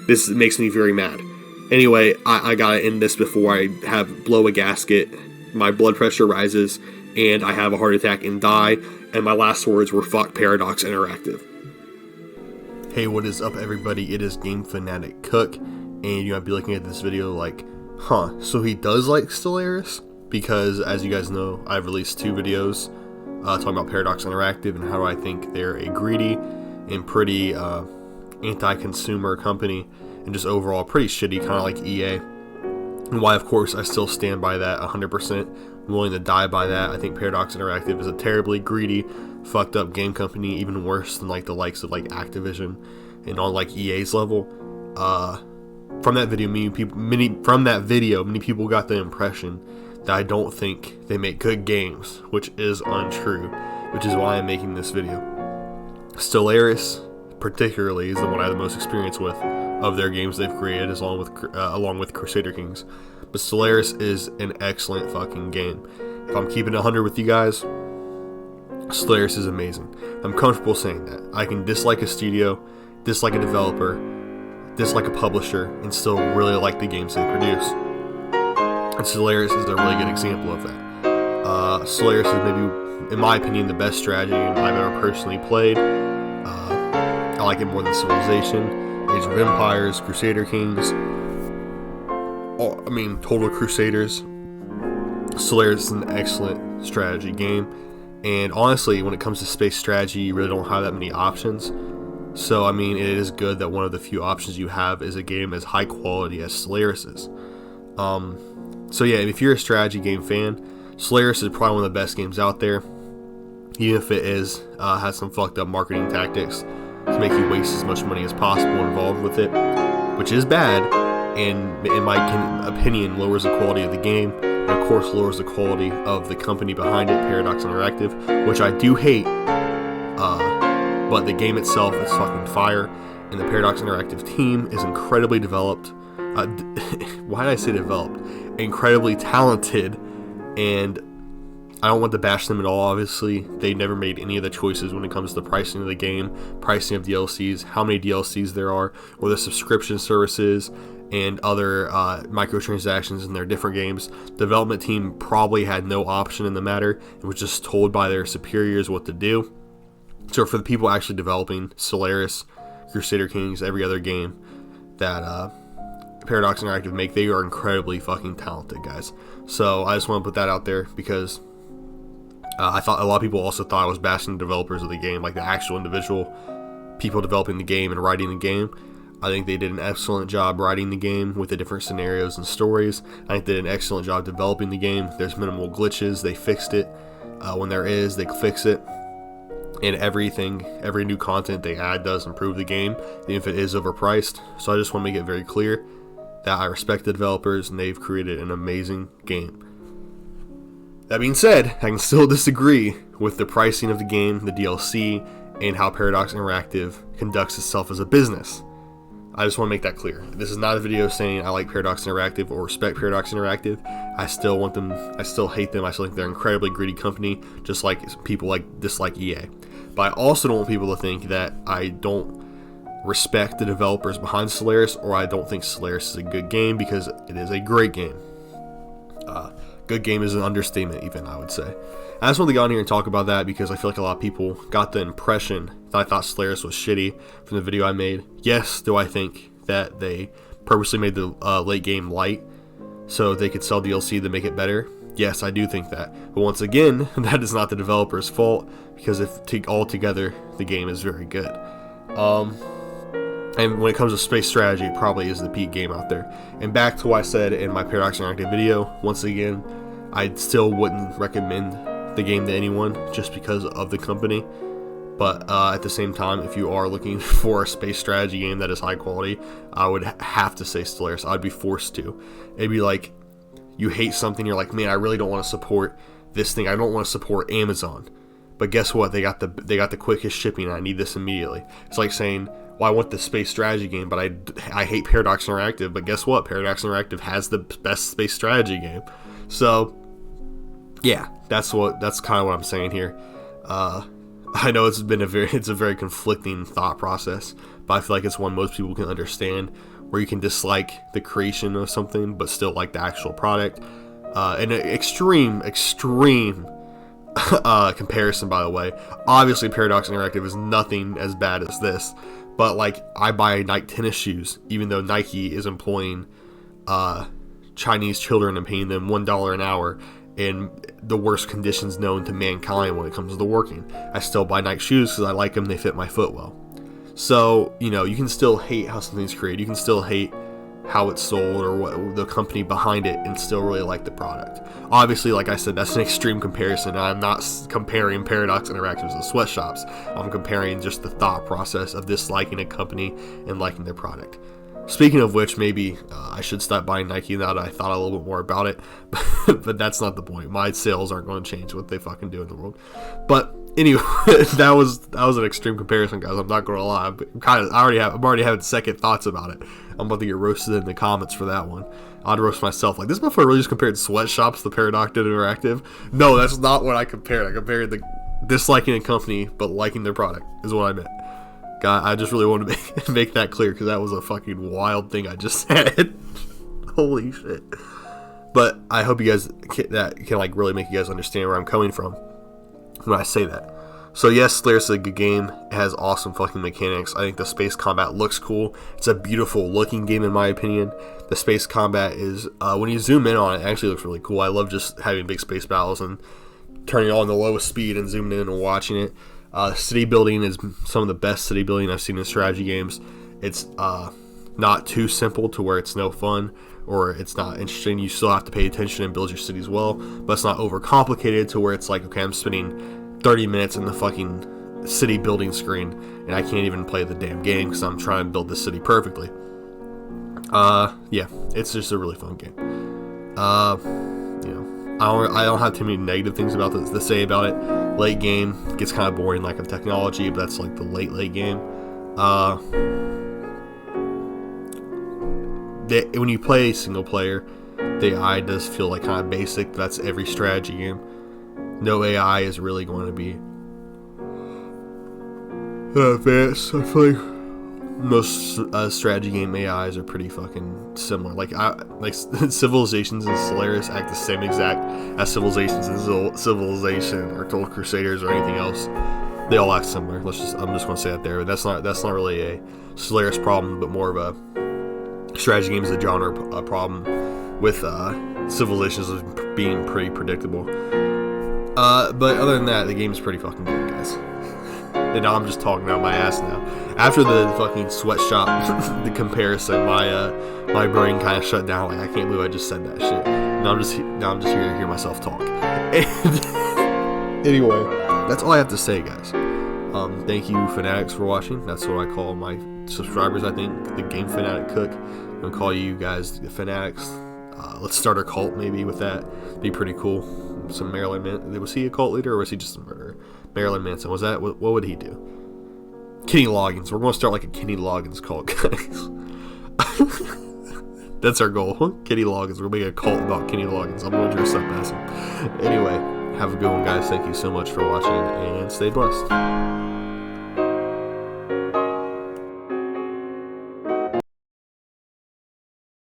This makes me very mad. Anyway, I gotta end this before I blow a gasket, my blood pressure rises, and I have a heart attack and die, and my last words were fuck Paradox Interactive. Hey, what is up everybody, it is Game Fanatic Cook, and you might be looking at this video like, so he does like Stellaris? Because, as you guys know, I've released 2 videos talking about Paradox Interactive and how I think they're a greedy and pretty anti-consumer company, and just overall pretty shitty, kind of like EA. And why, of course, I still stand by that 100%. I'm willing to die by that. I think Paradox Interactive is a terribly greedy, fucked up game company, even worse than like the likes of like Activision and on like EA's level. From that video, many people got the impression that I don't think they make good games, which is untrue, which is why I'm making this video. Stellaris, particularly, is the one I have the most experience with of their games they've created, along with Crusader Kings. But Stellaris is an excellent fucking game. If I'm keeping it 100 with you guys, Stellaris is amazing. I'm comfortable saying that. I can dislike a studio, dislike a developer, dislike a publisher, and still really like the games they produce. And Stellaris is a really good example of that. Stellaris is maybe, in my opinion, the best strategy game I've ever personally played. I like it more than Civilization, Age of Empires, Crusader Kings. Total Crusaders. Stellaris is an excellent strategy game. And honestly, when it comes to space strategy, you really don't have that many options. So, it is good that one of the few options you have is a game as high quality as Stellaris is. So yeah, if you're a strategy game fan, Stellaris is probably one of the best games out there. Even if it has some fucked up marketing tactics to make you waste as much money as possible involved with it, which is bad, and in my opinion lowers the quality of the game, and of course lowers the quality of the company behind it, Paradox Interactive, which I do hate, but the game itself is fucking fire, and the Paradox Interactive team is incredibly developed. Why did I say developed? Incredibly talented, and I don't want to bash them at all. Obviously, they never made any of the choices when it comes to the pricing of the game, pricing of DLCs, how many DLCs there are, or the subscription services and other microtransactions in their different games. The development team probably had no option in the matter and was just told by their superiors what to do. So for the people actually developing Stellaris, Crusader Kings, every other game that Paradox Interactive make, they are incredibly fucking talented, guys. So I just want to put that out there because I thought a lot of people also thought I was bashing the developers of the game, like the actual individual people developing the game and writing the game. I think they did an excellent job writing the game with the different scenarios and stories. I think they did an excellent job developing the game. There's minimal glitches. They fixed it. When there is, they fix it. And every new content they add does improve the game, even if it is overpriced. So I just want to make it very clear that I respect the developers and they've created an amazing game. That being said, I can still disagree with the pricing of the game, the DLC, and how Paradox Interactive conducts itself as a business. I just want to make that clear. This is not a video saying I like Paradox Interactive or respect Paradox Interactive. I still hate them. I still think they're an incredibly greedy company, just like people dislike EA. But I also don't want people to think that I don't respect the developers behind Stellaris, or I don't think Stellaris is a good game, because it is a great game. Good game is an understatement, even, I would say. I just wanted to go on here and talk about that because I feel like a lot of people got the impression that I thought Stellaris was shitty from the video I made. Yes, do I think that they purposely made the late game light so they could sell DLC to make it better? Yes, I do think that. But once again, that is not the developer's fault, because altogether the game is very good. And when it comes to space strategy, it probably is the peak game out there. And back to what I said in my Paradox Interactive video, once again, I still wouldn't recommend the game to anyone just because of the company. But at the same time, if you are looking for a space strategy game that is high quality, I would have to say Stellaris. I'd be forced to. It'd be like, you hate something, you're like, man, I really don't want to support this thing. I don't want to support Amazon. But guess what? They got the quickest shipping. I need this immediately. It's like saying, well, I want the space strategy game, but I hate Paradox Interactive. But guess what? Paradox Interactive has the best space strategy game. So, yeah, that's kind of what I'm saying here. I know it's a very conflicting thought process, but I feel like it's one most people can understand, where you can dislike the creation of something but still like the actual product. An extreme comparison, by the way. Obviously, Paradox Interactive is nothing as bad as this, but like, I buy Nike tennis shoes, even though Nike is employing Chinese children and paying them $1 an hour in the worst conditions known to mankind when it comes to working. I still buy Nike shoes because I like them, they fit my foot well. So, you know, you can still hate how something's created, you can still hate how it's sold or what the company behind it, and still really like the product. Obviously, like I said, that's an extreme comparison. I'm not comparing Paradox Interactive to sweatshops. I'm comparing just the thought process of disliking a company and liking their product. Speaking of which, maybe I should stop buying Nike now that I thought a little bit more about it, but that's not the point. My sales aren't going to change what they fucking do in the world. But anyway, that was an extreme comparison, guys. I'm not going to lie. I'm already having second thoughts about it. I'm about to get roasted in the comments for that one. I'd roast myself. Like, this motherfucker really just compared sweatshops to Paradox Interactive? No, that's not what I compared. I compared the disliking a company but liking their product is what I meant. God, I just really wanted to make that clear, because that was a fucking wild thing I just said. Holy shit. But I hope you guys can like really make you guys understand where I'm coming from when I say that. So yes, Stellaris is a good game. It has awesome fucking mechanics. I think the space combat looks cool. It's a beautiful looking game in my opinion. The space combat is, when you zoom in on it, it actually looks really cool. I love just having big space battles and turning it on the lowest speed and zooming in and watching it. City building is some of the best city building I've seen in strategy games. It's not too simple to where it's no fun or it's not interesting. You still have to pay attention and build your cities well, but it's not overcomplicated to where it's like, okay, I'm spending 30 minutes in the fucking city building screen and I can't even play the damn game because I'm trying to build the city perfectly. Yeah, it's just a really fun game. You know, I don't have too many negative things about this to say about it. Late game gets kind of boring, like of technology, but that's like the late game. When you play single player, the AI does feel like kind of basic. That's every strategy game. No AI is really going to be advanced. I feel like most strategy game AIs are pretty fucking similar. Like Civilizations and Stellaris act the same exact as Civilizations and Civilization or Total Crusaders or anything else. They all act similar. I'm just gonna say that there. That's not really a Stellaris problem, but more of a strategy games, a genre problem with Civilizations as being pretty predictable. But other than that, the game is pretty fucking good, guys. And now I'm just talking out my ass now. After the fucking sweatshop, the comparison, my brain kind of shut down. Like, I can't believe I just said that shit. Now I'm just here to hear myself talk. And anyway, that's all I have to say, guys. Thank you, fanatics, for watching. That's what I call my subscribers. I think the Game Fanatic Cook. I'm gonna call you guys the fanatics. Let's start a cult maybe with that. Be pretty cool. Some Marilyn Manson. Was he a cult leader or was he just a murderer? Marilyn Manson. Was that? What would he do? Kenny Loggins. We're going to start like a Kenny Loggins cult, guys. That's our goal. Kenny Loggins. We're going to make a cult about Kenny Loggins. I'm going to dress up as him. Anyway, have a good one, guys. Thank you so much for watching and stay blessed.